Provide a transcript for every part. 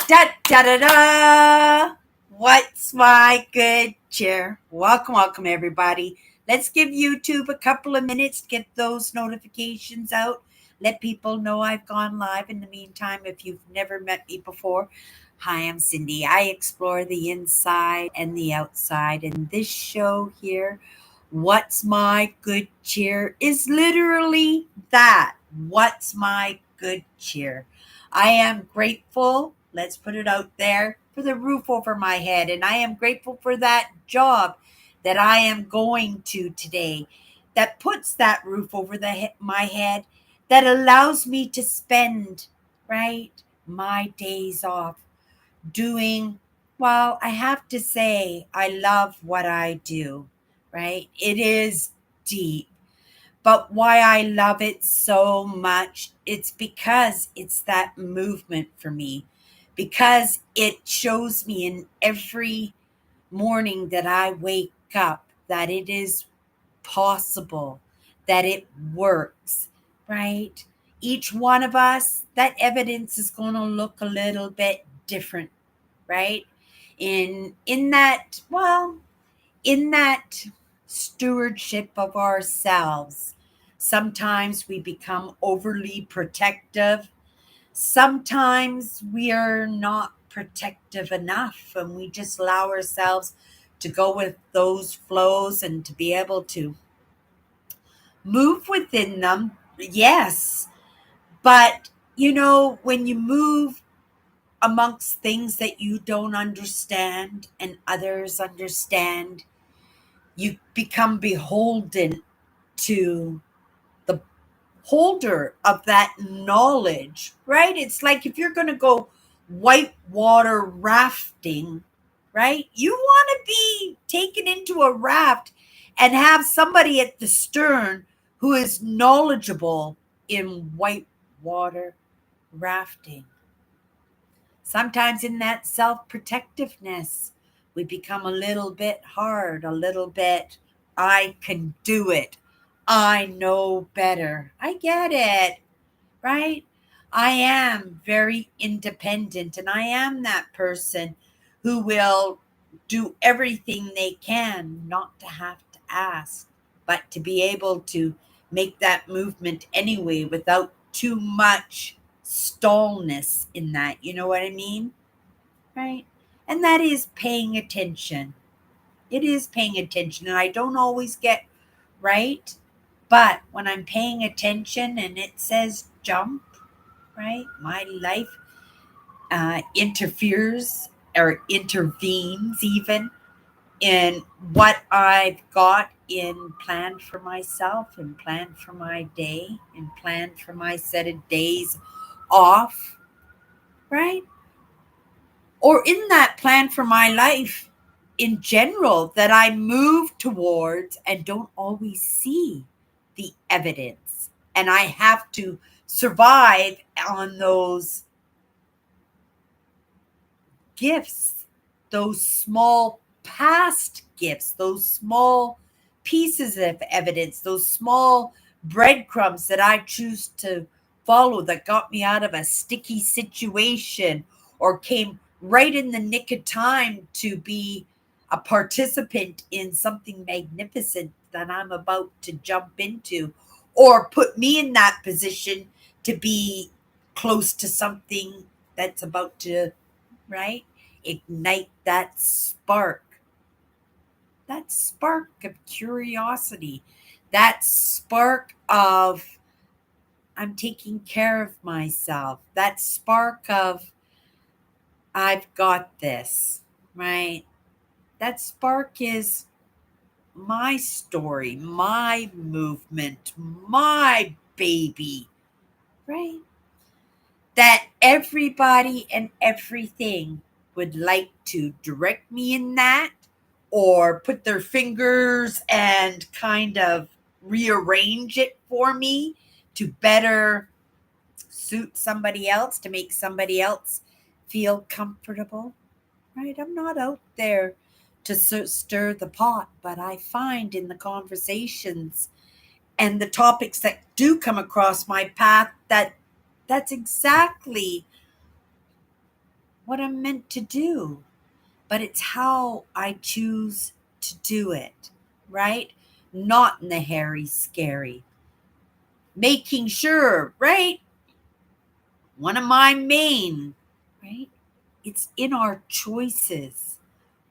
Da da da da! What's my good cheer? Welcome, everybody. Let's give YouTube a couple of minutes to get those notifications out. Let people know I've gone live. In the meantime, if you've never met me before, hi, I'm Cindy. I explore the inside and the outside. And this show here, What's My Good Cheer, is literally that. What's my good cheer? I am grateful, let's put it out there, for the roof over my head. And I am grateful for that job that I am going to today that puts that roof over my head, that allows me to spend, right, my days off doing, well, I have to say, I love what I do, right? It is deep. But why I love it so much, it's because it's that movement for me. Because it shows me in every morning that I wake up that it is possible, that it works, right? Each one of us, that evidence is going to look a little bit different, right? In that stewardship of ourselves, sometimes we become overly protective. Sometimes we are not protective enough and we just allow ourselves to go with those flows and to be able to move within them. Yes, but when you move amongst things that you don't understand and others understand, you become beholden to the holder of that knowledge, right? It's like if you're going to go whitewater rafting, right? You want to be taken into a raft and have somebody at the stern who is knowledgeable in whitewater rafting. Sometimes in that self protectiveness, we become a little bit hard, a little bit, I can do it. I know better. I get it, right? I am very independent and I am that person who will do everything they can not to have to ask, but to be able to make that movement anyway without too much stallness in that. You know what I mean? Right? And that is paying attention. It is paying attention. And I don't always get right, but when I'm paying attention and it says jump, right? My life interferes or intervenes even in what I've got in planned for myself and planned for my day and planned for my set of days off, right? Or in that plan for my life in general that I move towards and don't always see the evidence. And I have to survive on those gifts, those small past gifts, those small pieces of evidence, those small breadcrumbs that I choose to follow that got me out of a sticky situation or came right in the nick of time to be a participant in something magnificent that I'm about to jump into, or put me in that position to be close to something that's about to, right? Ignite that spark of curiosity, that spark of I'm taking care of myself, that spark of I've got this, right? That spark is my story, my movement, my baby, right? That everybody and everything would like to direct me in that or put their fingers and kind of rearrange it for me to better suit somebody else, to make somebody else feel comfortable, right? I'm not out there to stir the pot, but I find in the conversations and the topics that do come across my path that that's exactly what I'm meant to do, but it's how I choose to do it, right? Not in the hairy, scary. Making sure, right? One of my main, right? It's in our choices,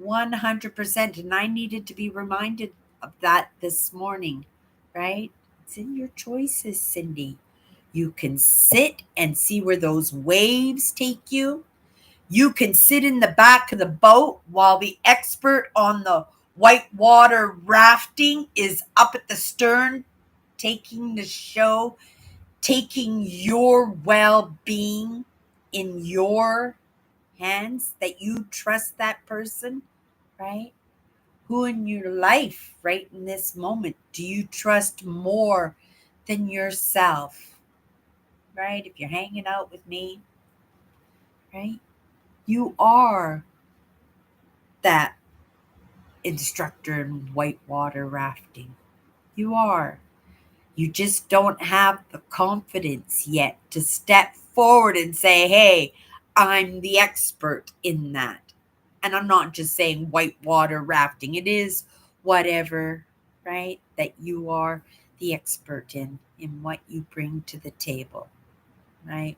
100%. And I needed to be reminded of that this morning, right? It's in your choices, Cindy. You can sit and see where those waves take you. You can sit in the back of the boat while the expert on the whitewater rafting is up at the stern, taking the show, taking your well being in your hands, that you trust that person, right? Who in your life, right in this moment, do you trust more than yourself, right? If you're hanging out with me, right? You are that instructor in whitewater rafting. You are. You just don't have the confidence yet to step forward and say, hey, I'm the expert in that. And I'm not just saying whitewater rafting, it is whatever, right, that you are the expert in what you bring to the table, right?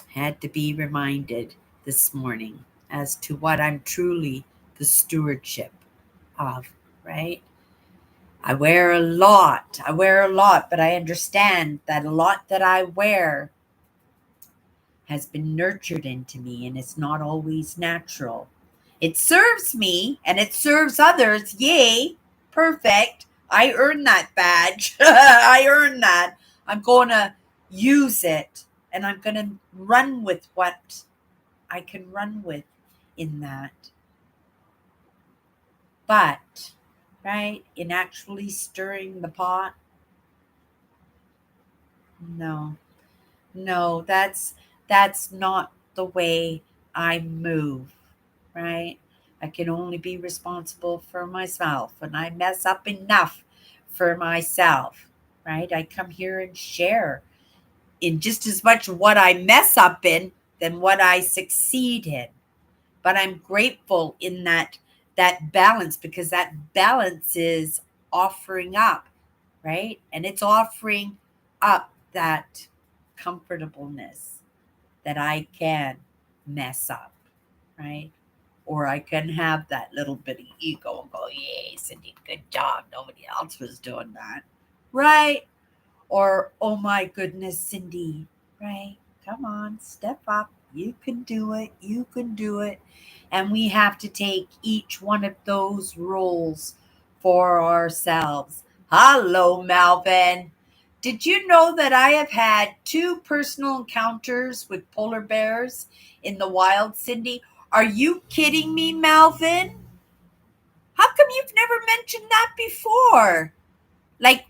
Had to be reminded this morning as to what I'm truly the stewardship of, right? I wear a lot, but I understand that a lot that I wear has been nurtured into me and it's not always natural. It serves me and it serves others. Yay, perfect. I earned that badge. I earned that. I'm going to use it and I'm going to run with what I can run with in that. But, right, in actually stirring the pot, no. No, that's not the way I move, right? I can only be responsible for myself and I mess up enough for myself, right? I come here and share in just as much what I mess up in than what I succeed in. But I'm grateful in that balance, because that balance is offering up, right? And it's offering up that comfortableness that I can mess up, right? Or I can have that little bitty ego and go, yay, Cindy, good job. Nobody else was doing that, right? Or, oh my goodness, Cindy, right? Come on, step up. You can do it. You can do it. And we have to take each one of those roles for ourselves. Hello, Melvin. Did you know that I have had 2 personal encounters with polar bears in the wild, Cindy? Are you kidding me, Melvin? How come you've never mentioned that before? Like,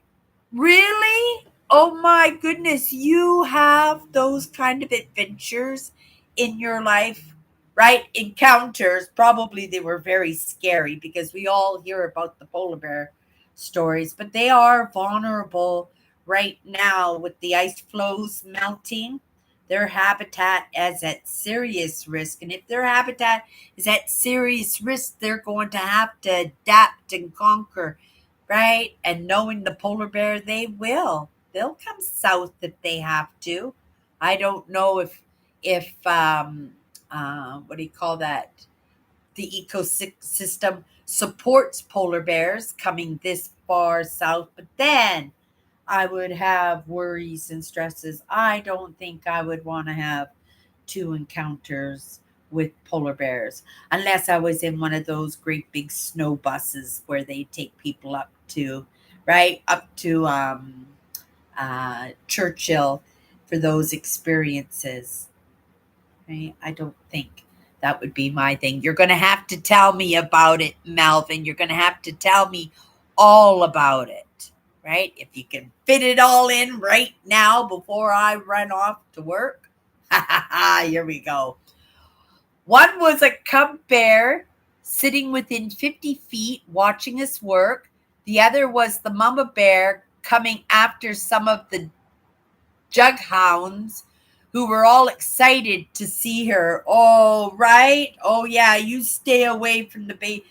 really? Oh my goodness, you have those kind of adventures in your life, right? Encounters. Probably they were very scary because we all hear about the polar bear stories, but they are vulnerable right now with the ice floes melting. Their habitat is at serious risk. And if their habitat is at serious risk, they're going to have to adapt and conquer, right? And knowing the polar bear, they will. They'll come south if they have to. I don't know if what do you call that? The ecosystem supports polar bears coming this far south, but then I would have worries and stresses. I don't think I would want to have 2 encounters with polar bears unless I was in one of those great big snow buses where they take people up to, right, up to Churchill for those experiences. Right? I don't think that would be my thing. You're going to have to tell me about it, Melvin. You're going to have to tell me all about it, right? If you can fit it all in right now before I run off to work. Here we go. One was a cub bear sitting within 50 feet watching us work. The other was the mama bear coming after some of the jug hounds who were all excited to see her. Oh, right. Oh, yeah. You stay away from the baby.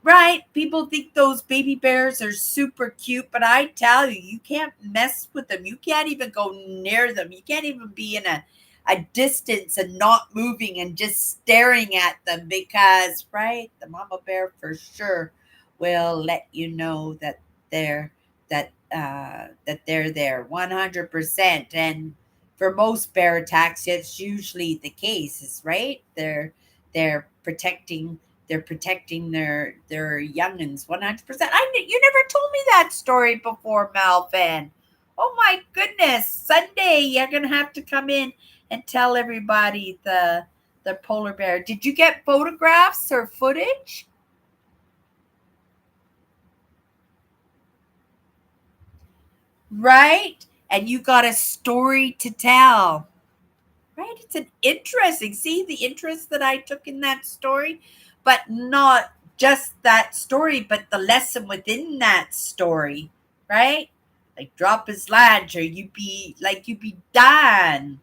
Right. People think those baby bears are super cute, but I tell you, you can't mess with them. You can't even go near them. You can't even be in a distance and not moving and just staring at them because, right, the mama bear for sure will let you know that they're that they're there 100%. And for most bear attacks, it's usually the case, is right. They're protecting their youngins 100%. You never told me that story before, Melvin. Oh my goodness! Sunday, you're gonna have to come in and tell everybody the polar bear. Did you get photographs or footage? Right, and you got a story to tell. Right? It's an interesting. See the interest that I took in that story, but not just that story, but the lesson within that story, right? Like drop his ledge, or you be done,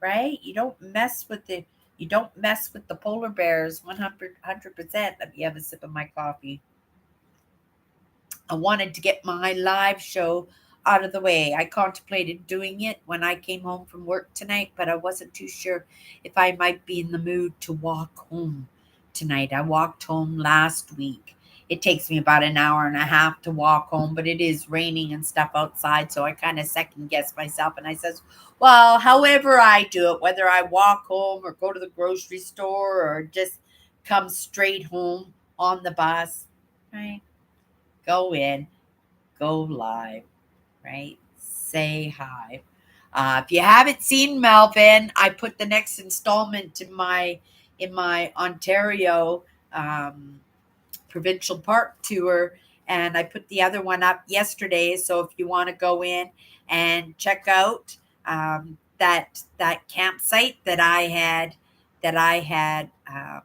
right? You don't mess with it. You don't mess with the polar bears 100%. Let me have a sip of my coffee. I wanted to get my live show out of the way. I contemplated doing it when I came home from work tonight, but I wasn't too sure if I might be in the mood to walk home tonight. I walked home last week. It takes me about an hour and a half to walk home, but it is raining and stuff outside, so I kind of second guess myself. And I says, well, however I do it, whether I walk home or go to the grocery store or just come straight home on the bus, right? Go in, go live, right? Say hi. If you haven't seen Melvin, I put the next installment in my Ontario provincial park tour, and I put the other one up yesterday. So if you want to go in and check out that campsite that I had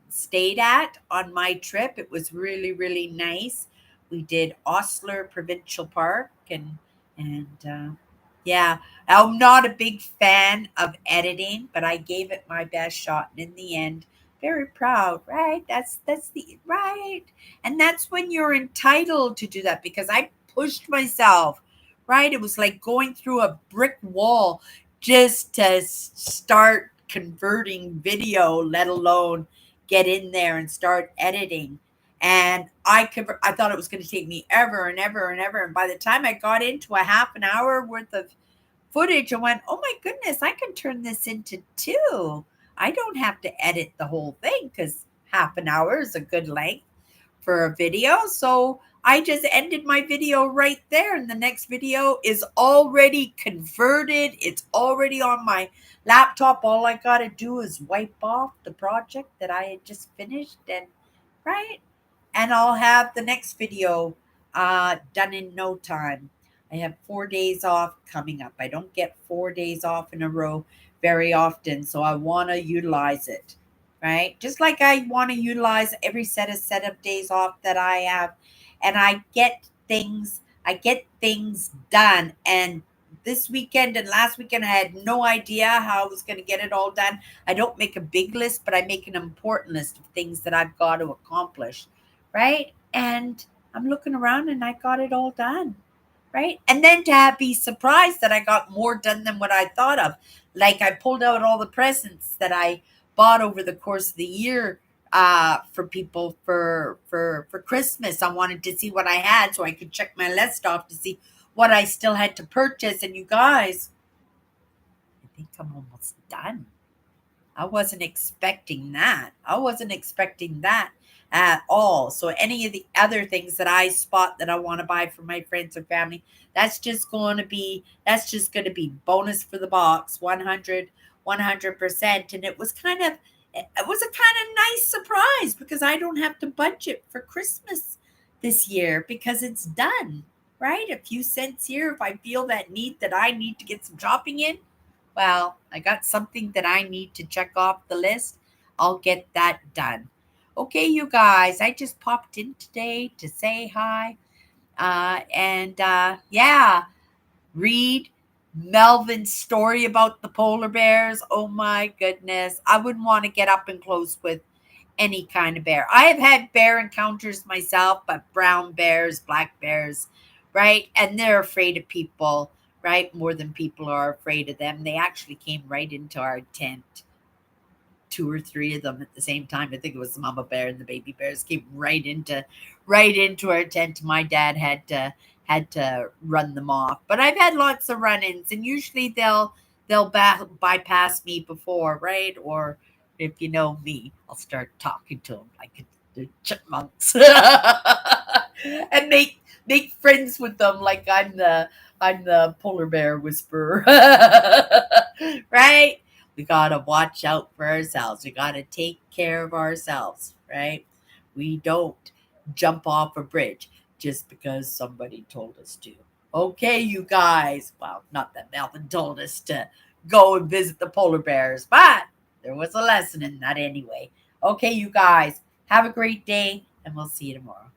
stayed at on my trip, it was really really nice. We did Osler Provincial Park, and yeah, I'm not a big fan of editing, but I gave it my best shot, and in the end, very proud. Right? That's the right, and that's when you're entitled to do that because I pushed myself. Right? It was like going through a brick wall just to start converting video, let alone get in there and start editing. And I thought it was going to take me ever and ever and ever. And by the time I got into a half an hour worth of footage, I went, oh my goodness, I can turn this into two. I don't have to edit the whole thing because half an hour is a good length for a video. So I just ended my video right there. And the next video is already converted. It's already on my laptop. All I got to do is wipe off the project that I had just finished. And right. And I'll have the next video done in no time. I have 4 days off coming up. I don't get 4 days off in a row very often, so I want to utilize it, right? Just like I want to utilize every set of days off that I have, and I get things done. And this weekend and last weekend, I had no idea how I was going to get it all done. I don't make a big list, but I make an important list of things that I've got to accomplish, right? And I'm looking around and I got it all done, right? And then be surprised that I got more done than what I thought of. Like I pulled out all the presents that I bought over the course of the year for people for Christmas. I wanted to see what I had so I could check my list off to see what I still had to purchase. And you guys, I think I'm almost done. I wasn't expecting that. I wasn't expecting that at all. So any of the other things that I spot that I want to buy for my friends or family, that's just going to be bonus for the box, 100%. And it was a kind of nice surprise because I don't have to budget for Christmas this year because it's done. Right? A few cents here if I feel that need that I need to get some shopping in, well, I got something that I need to check off the list. I'll get that done. Okay, you guys, I just popped in today to say hi. And yeah, read, Melvin's story about the polar bears. Oh my goodness. I wouldn't want to get up and close with any kind of bear. I have had bear encounters myself, but brown bears, black bears, right? And they're afraid of people, right? More than people are afraid of them. They actually came right into our tent, two or three of them at the same time. I think it was the mama bear and the baby bears came right into our tent. My dad had to run them off. But I've had lots of run-ins, and usually they'll bypass me before, right? Or if you know me, I'll start talking to them like the chipmunks, and make friends with them like I'm the polar bear whisperer, right? We gotta watch out for ourselves. We gotta take care of ourselves, right? We don't jump off a bridge just because somebody told us to. Okay, you guys. Well, not that Melvin told us to go and visit the polar bears, but there was a lesson in that anyway. Okay, you guys. Have a great day, and we'll see you tomorrow.